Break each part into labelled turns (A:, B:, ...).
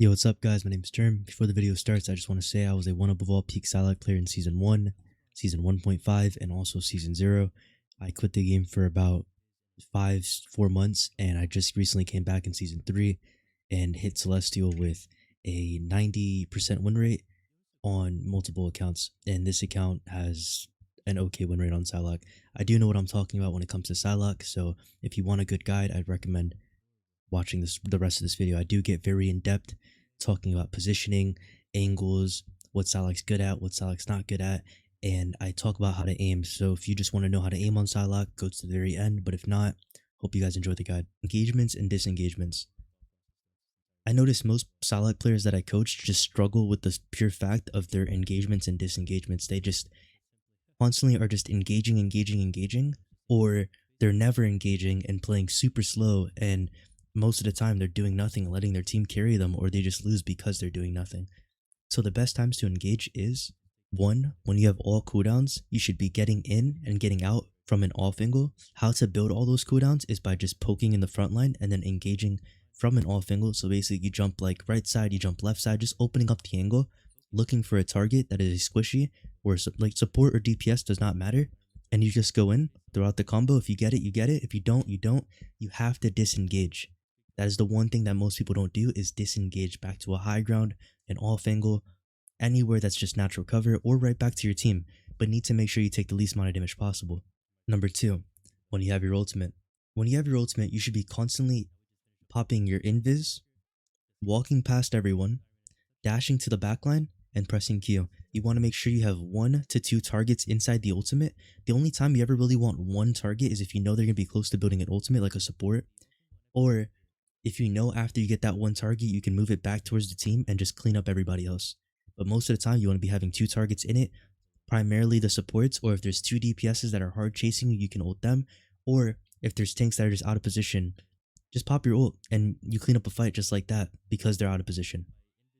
A: Yo, what's up guys? My name is Term. Before the video starts, I just want to say I was a 1 above all peak Psylocke player in Season 1, Season 1.5, and also Season 0. I quit the game for about 4 months, and I just recently came back in Season 3 and hit Celestial with a 90% win rate on multiple accounts, and this account has an okay win rate on Psylocke. I do know what I'm talking about when it comes to Psylocke, so if you want a good guide, I'd recommend watching the rest of this video. I do get very in-depth talking about positioning, angles, what Psylocke's good at, what Psylocke's not good at, and I talk about how to aim. So if you just want to know how to aim on Psylocke, go to the very end, but if not, hope you guys enjoy the guide. Engagements and disengagements. I notice most Psylocke players that I coach just struggle with the pure fact of their engagements and disengagements. They just constantly are just engaging, or they're never engaging and playing super slow, and most of the time they're doing nothing and letting their team carry them, or they just lose because they're doing nothing. So the best times to engage is 1. When you have all cooldowns, you should be getting in and getting out from an off angle. How to build all those cooldowns is by just poking in the front line and then engaging from an off angle. So basically you jump like right side, you jump left side, just opening up the angle, looking for a target that is squishy, or like support or DPS does not matter, and you just go in throughout the combo. If you get it, you get it. If you don't, you don't. You have to disengage. That is the one thing that most people don't do, is disengage back to a high ground, an off angle, anywhere that's just natural cover, or right back to your team, but need to make sure you take the least amount of damage possible. Number 2, when you have your ultimate. When you have your ultimate, you should be constantly popping your invis, walking past everyone, dashing to the backline, and pressing Q. You want to make sure you have 1 to 2 targets inside the ultimate. The only time you ever really want one target is if you know they're going to be close to building an ultimate, like a support, or if you know after you get that one target, you can move it back towards the team and just clean up everybody else. But most of the time, you want to be having 2 targets in it, primarily the supports, or if there's 2 DPSs that are hard chasing you, you can ult them, or if there's tanks that are just out of position, just pop your ult and you clean up a fight just like that because they're out of position.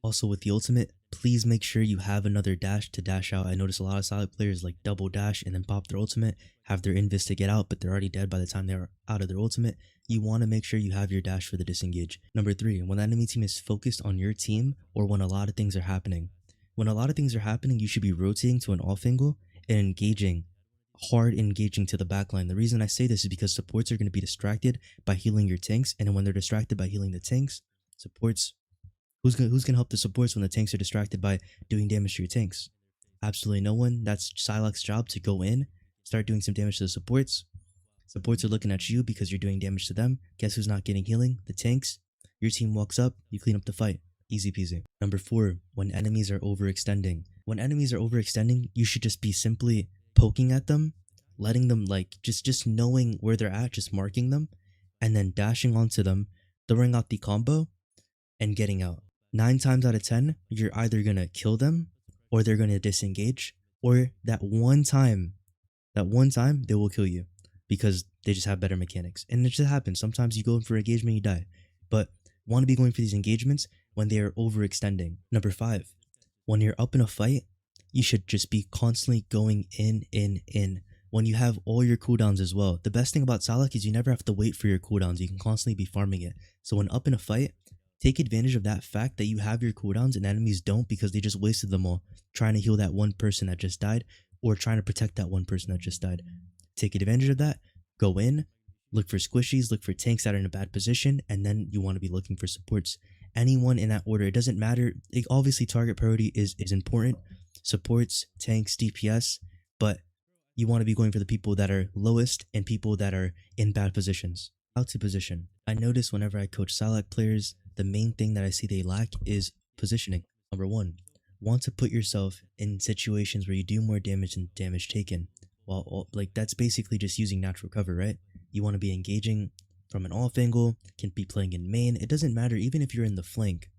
A: Also with the ultimate, please make sure you have another dash to dash out. I notice a lot of Psylocke players like double dash and then pop their ultimate, have their invis to get out, but they're already dead by the time they're out of their ultimate. You want to make sure you have your dash for the disengage. Number 3, when the enemy team is focused on your team, or when a lot of things are happening. When a lot of things are happening, you should be rotating to an off angle and engaging to the backline. The reason I say this is because supports are going to be distracted by healing your tanks, and when they're distracted by healing the tanks, supports, who's gonna help the supports when the tanks are distracted by doing damage to your tanks? Absolutely no one. That's Psylocke's job, to go in, start doing some damage to the supports. Supports are looking at you because you're doing damage to them. Guess who's not getting healing? The tanks. Your team walks up, you clean up the fight. Easy peasy. Number 4, when enemies are overextending. When enemies are overextending, you should just be simply poking at them, letting them just knowing where they're at, just marking them, and then dashing onto them, throwing out the combo, and getting out. 9 times out of 10, you're either gonna kill them, or they're gonna disengage, or that one time they will kill you because they just have better mechanics. And it just happens. Sometimes you go in for engagement, you die. But want to be going for these engagements when they are overextending. Number 5, when you're up in a fight, you should just be constantly going in. When you have all your cooldowns as well. The best thing about Psylocke is you never have to wait for your cooldowns. You can constantly be farming it. So when up in a fight, take advantage of that fact that you have your cooldowns and enemies don't, because they just wasted them all trying to heal that one person that just died, or trying to protect that one person that just died. Take advantage of that, go in, look for squishies, look for tanks that are in a bad position, and then you want to be looking for supports. Anyone in that order, it doesn't matter. Obviously target priority is important, supports, tanks, DPS, but you want to be going for the people that are lowest and people that are in bad positions. How to position. I notice whenever I coach Psylocke players, the main thing that I see they lack is positioning. Number 1, want to put yourself in situations where you do more damage than damage taken. Well, that's basically just using natural cover, right? You want to be engaging from an off angle, can be playing in main. It doesn't matter, even if you're in the flank.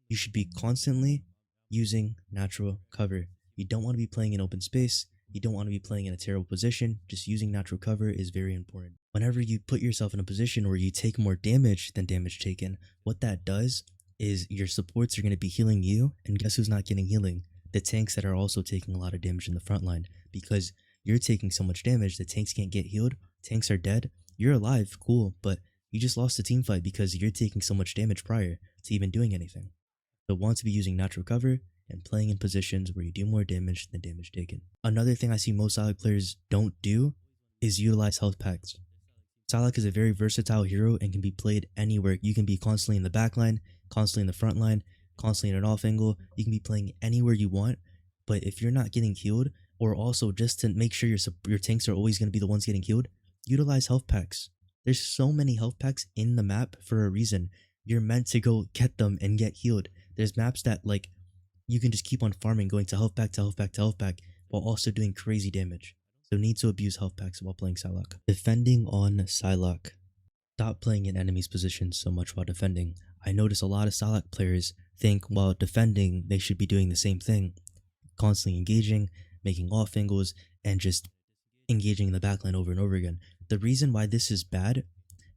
A: You should be constantly using natural cover. You don't want to be playing in open space. You don't want to be playing in a terrible position. Just using natural cover is very important. Whenever you put yourself in a position where you take more damage than damage taken, what that does is your supports are going to be healing you, and guess who's not getting healing? The tanks that are also taking a lot of damage in the front line, because you're taking so much damage, the tanks can't get healed, tanks are dead, you're alive, cool, but you just lost a team fight because you're taking so much damage prior to even doing anything. So want to be using natural cover and playing in positions where you do more damage than damage taken. Another thing I see most Psylocke players don't do is utilize health packs. Psylocke is a very versatile hero and can be played anywhere. You can be constantly in the back line, constantly in the front line, constantly in an off angle. You can be playing anywhere you want, but if you're not getting healed, or also just to make sure your tanks are always going to be the ones getting healed, utilize health packs. There's so many health packs in the map for a reason. You're meant to go get them and get healed. There's maps that like you can just keep on farming, going to health pack to health pack to health pack, while also doing crazy damage. So need to abuse health packs while playing Psylocke. Defending on Psylocke. Stop playing in enemies' positions so much while defending. I notice a lot of Psylocke players think while defending they should be doing the same thing, constantly engaging, making off angles, and just engaging in the backline over and over again. The reason why this is bad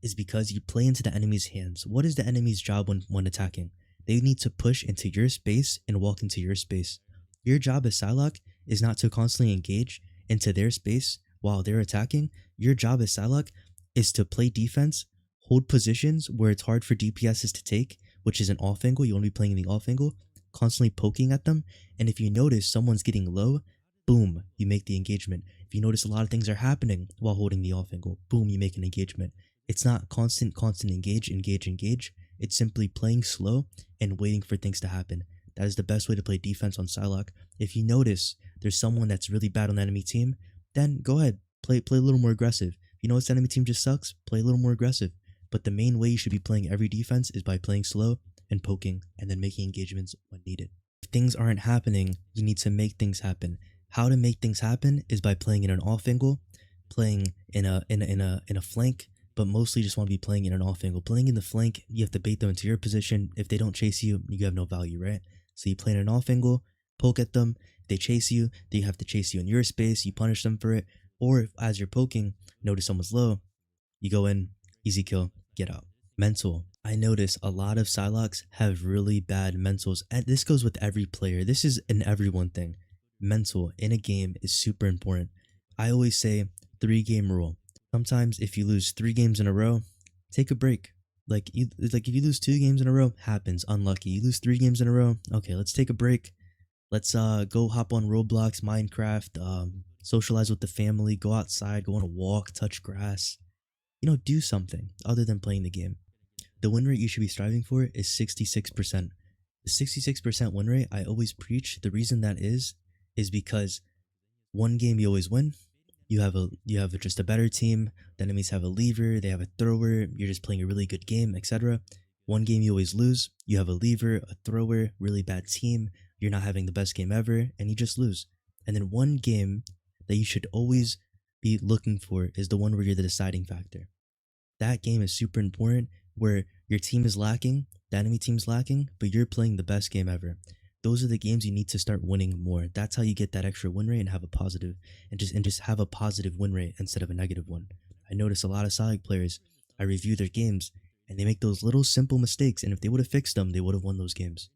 A: is because you play into the enemy's hands. What is the enemy's job when attacking? They need to push into your space and walk into your space. Your job as Psylocke is not to constantly engage into their space while they're attacking. Your job as Psylocke is to play defense, hold positions where it's hard for DPSs to take, which is an off angle. You want to be playing in the off angle, constantly poking at them. And if you notice someone's getting low, boom, you make the engagement. If you notice a lot of things are happening while holding the off angle, boom, you make an engagement. It's not constant engage. It's simply playing slow and waiting for things to happen. That is the best way to play defense on Psylocke. If you notice there's someone that's really bad on the enemy team, then go ahead, play a little more aggressive. If you notice the enemy team just sucks, play a little more aggressive. But the main way you should be playing every defense is by playing slow and poking and then making engagements when needed. If things aren't happening, you need to make things happen. How to make things happen is by playing in an off angle, playing in a flank, but mostly just want to be playing in an off angle. Playing in the flank, you have to bait them into your position. If they don't chase you, you have no value, right? So you play in an off angle, poke at them. If they chase you, they have to chase you in your space. You punish them for it. Or if, as you're poking, notice someone's low, you go in, easy kill, get out. Mental. I notice a lot of Psylocks have really bad mentals. And this goes with every player. This is an everyone thing. Mental in a game is super important. I always say 3-game rule. Sometimes if you lose 3 games in a row, take a break. If you lose 2 games in a row, happens, unlucky. You lose 3 games in a row, okay, let's take a break. Let's go hop on Roblox, Minecraft, socialize with the family, go outside, go on a walk, touch grass. Do something other than playing the game. The win rate you should be striving for is 66%. The 66% win rate I always preach. The reason that is because one game you always win. You have just a better team. The enemies have a lever, they have a thrower. You're just playing a really good game, etc. One game you always lose. You have a lever, a thrower, really bad team. You're not having the best game ever, and you just lose. And then one game that you should always be looking for is the one where you're the deciding factor. That game is super important, where your team is lacking, the enemy team's lacking, but you're playing the best game ever. Those are the games you need to start winning more. That's how you get that extra win rate and have a positive and just have a positive win rate instead of a negative one. I notice a lot of Psylocke players, I review their games and they make those little simple mistakes, and if they would have fixed them, they would have won those games.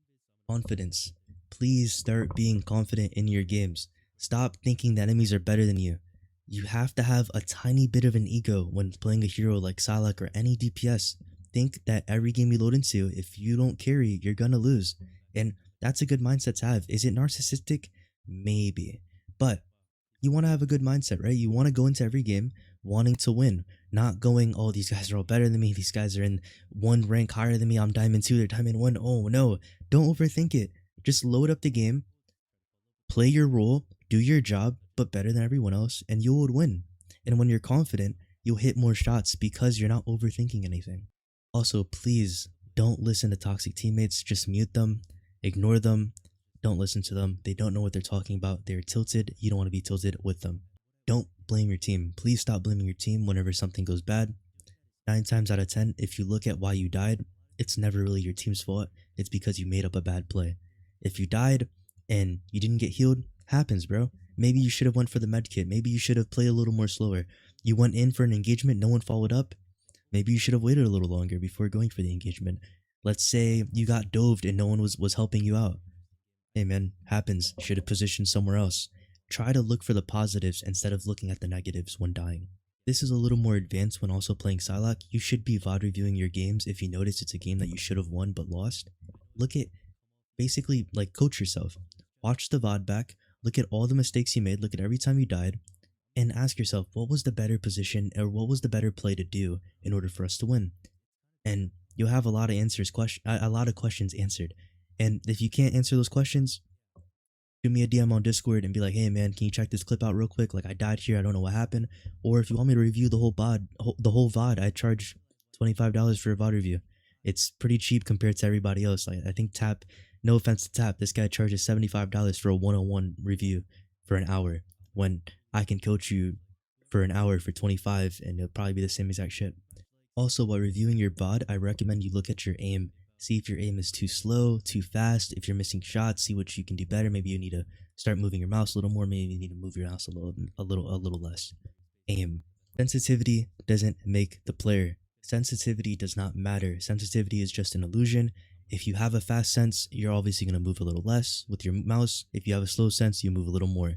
A: Confidence. Please start being confident in your games. Stop thinking the enemies are better than you. You have to have a tiny bit of an ego when playing a hero like Psylocke or any DPS. Think that every game you load into, if you don't carry, you're gonna lose. And that's a good mindset to have. Is it narcissistic? Maybe. But you want to have a good mindset, right? You want to go into every game wanting to win, not going, oh, these guys are all better than me. These guys are in 1 rank higher than me. I'm Diamond 2, they're Diamond 1. Oh, no. Don't overthink it. Just load up the game, play your role, do your job, but better than everyone else, and you would win. And when you're confident, you'll hit more shots because you're not overthinking anything. Also, please don't listen to toxic teammates. Just mute them. Ignore them. Don't listen to them. They don't know what they're talking about. They're tilted. You don't want to be tilted with them. Don't blame your team. Please stop blaming your team whenever something goes bad. 9 times out of 10, if you look at why you died, it's never really your team's fault. It's because you made up a bad play. If you died and you didn't get healed, happens, bro. Maybe you should have went for the med kit. Maybe you should have played a little more slower. You went in for an engagement, no one followed up. Maybe you should have waited a little longer before going for the engagement. Let's say you got doved and no one was helping you out. Hey man, happens. Should have positioned somewhere else. Try to look for the positives instead of looking at the negatives when dying. This is a little more advanced when also playing Psylocke. You should be VOD reviewing your games if you notice it's a game that you should have won but lost. Look at basically like coach yourself. Watch the VOD back, look at all the mistakes you made, look at every time you died, and ask yourself what was the better position or what was the better play to do in order for us to win. And you'll have a lot of a lot of questions answered. And if you can't answer those questions, shoot me a DM on Discord and be like, hey man, can you check this clip out real quick? Like, I died here, I don't know what happened. Or if you want me to review the whole VOD, I charge $25 for a VOD review. It's pretty cheap compared to everybody else. Like, I think Tap, no offense to Tap, this guy charges $75 for a one-on-one review for an hour, when I can coach you for an hour for 25 and it'll probably be the same exact shit. Also, while reviewing your VOD, I recommend you look at your aim. See if your aim is too slow, too fast. If you're missing shots, see what you can do better. Maybe you need to start moving your mouse a little more. Maybe you need to move your mouse a little less. Aim. Sensitivity doesn't make the player. Sensitivity does not matter. Sensitivity is just an illusion. If you have a fast sense, you're obviously going to move a little less with your mouse. If you have a slow sense, you move a little more.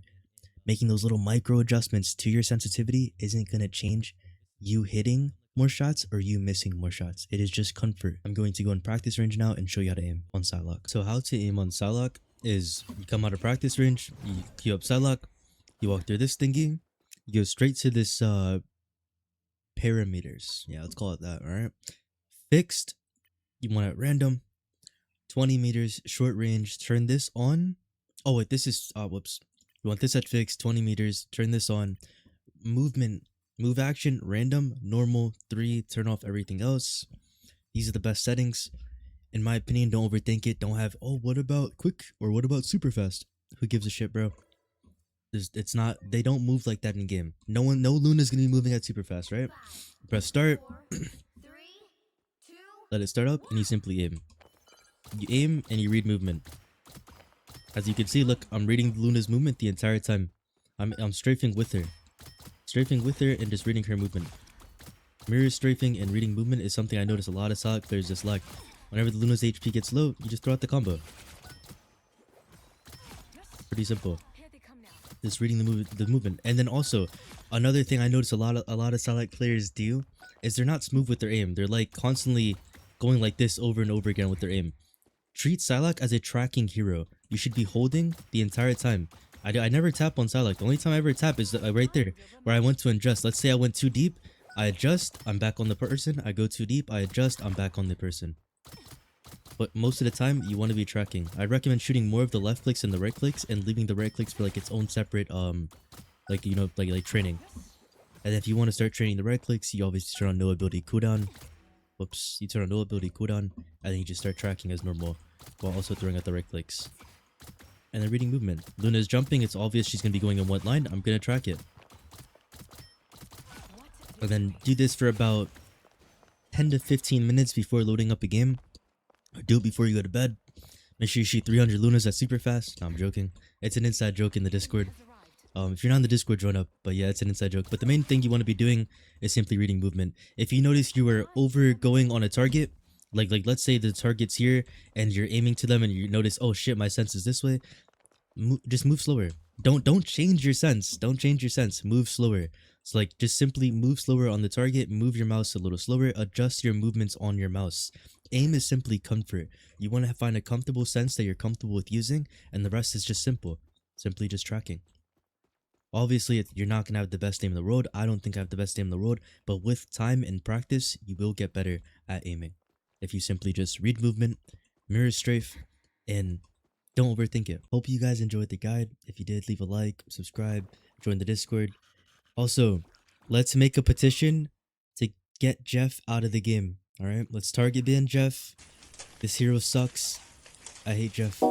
A: Making those little micro adjustments to your sensitivity isn't going to change you hitting more shots or you missing more shots. It is just comfort. I'm going to go in practice range now and show you how to aim on Psylocke. So how to aim on Psylocke is you come out of practice range, you queue up Psylocke, you walk through this thingy, you go straight to this parameters. Yeah, let's call it that, alright? Fixed, you want it random, 20 meters, short range, turn this on. Oh wait, this is, whoops. You want this at fixed, 20 meters, turn this on. Movement, move action, random, normal, 3, turn off everything else. These are the best settings. In my opinion, don't overthink it. Don't have, oh, what about quick or what about super fast? Who gives a shit, bro? It's not, they don't move like that in game. No Luna's gonna be moving at super fast, right? Press start. Let it start up and you simply aim. You aim and you read movement. As you can see, look, I'm reading Luna's movement the entire time. I'm strafing with her. Strafing with her and just reading her movement. Mirror strafing and reading movement is something I notice a lot of Psylocke players dislike. Whenever the Luna's HP gets low, you just throw out the combo. Pretty simple. Just reading the movement. And then also, another thing I notice a lot of Psylocke players do is they're not smooth with their aim. They're like constantly going like this over and over again with their aim. Treat Psylocke as a tracking hero. You should be holding the entire time. I never tap on Psylocke. The only time I ever tap is right there, where I went to adjust. Let's say I went too deep, I adjust, I'm back on the person. I go too deep, I adjust, I'm back on the person. But most of the time, you want to be tracking. I recommend shooting more of the left clicks and the right clicks, and leaving the right clicks for like its own separate, like, you know, like training. And if you want to start training the right clicks, you obviously turn on no ability cooldown. Whoops, you turn on no ability cooldown, and then you just start tracking as normal, while also throwing out the right clicks. And then reading movement. Luna is jumping, it's obvious she's going to be going in what line, I'm going to track it. And then do this for about 10 to 15 minutes before loading up a game. Or do it before you go to bed. Make sure you shoot 300 Lunas at super fast. No, I'm joking. It's an inside joke in the Discord. If you're not in the Discord, join up. But yeah, it's an inside joke. But the main thing you want to be doing is simply reading movement. If you notice you are over going on a target, like let's say the target's here and you're aiming to them and you notice, oh shit, my sense is this way, just move slower. Don't change your sense. Don't change your sense. Move slower. So like, just simply move slower on the target, move your mouse a little slower, adjust your movements on your mouse. Aim is simply comfort. You want to find a comfortable sense that you're comfortable with using, and the rest is just simple. Simply just tracking. Obviously, you're not going to have the best aim in the world. I don't think I have the best aim in the world, but with time and practice, you will get better at aiming. If you simply just read movement, mirror strafe, and don't overthink it. Hope you guys enjoyed the guide. If you did, leave a like, subscribe, join the Discord. Also, let's make a petition to get Jeff out of the game. Alright, let's target ban Jeff. This hero sucks. I hate Jeff.